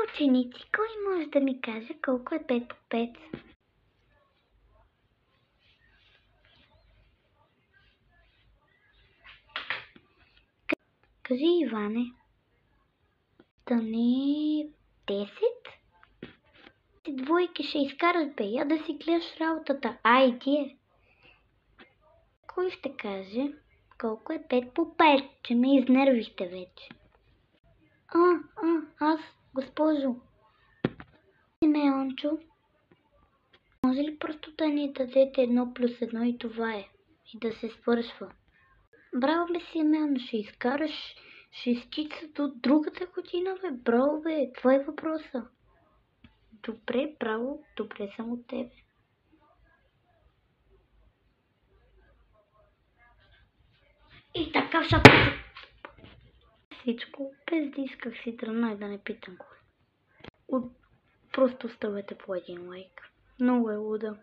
ученици, кой може да ми каже колко е 5 по 5? Кажи, Иване. Да не 10? Двойки ще изкараш, бе, я да си гледаш работата. Айде! Кой ще каже колко е 5 по 5? Че ме изнервихте вече. Аз, госпожо. Симеончо, може ли просто да ни дадете 1+1 и това е? И да се свършва. Браво, бе, Симеон, ще изкараш шестица до другата година, бе. Браво, бе, това е въпроса. Добре, браво, добре съм от тебе. И така ще всичко, без да исках си тръгна и да не питам кой. Просто оставете по един лайк. Много е луда.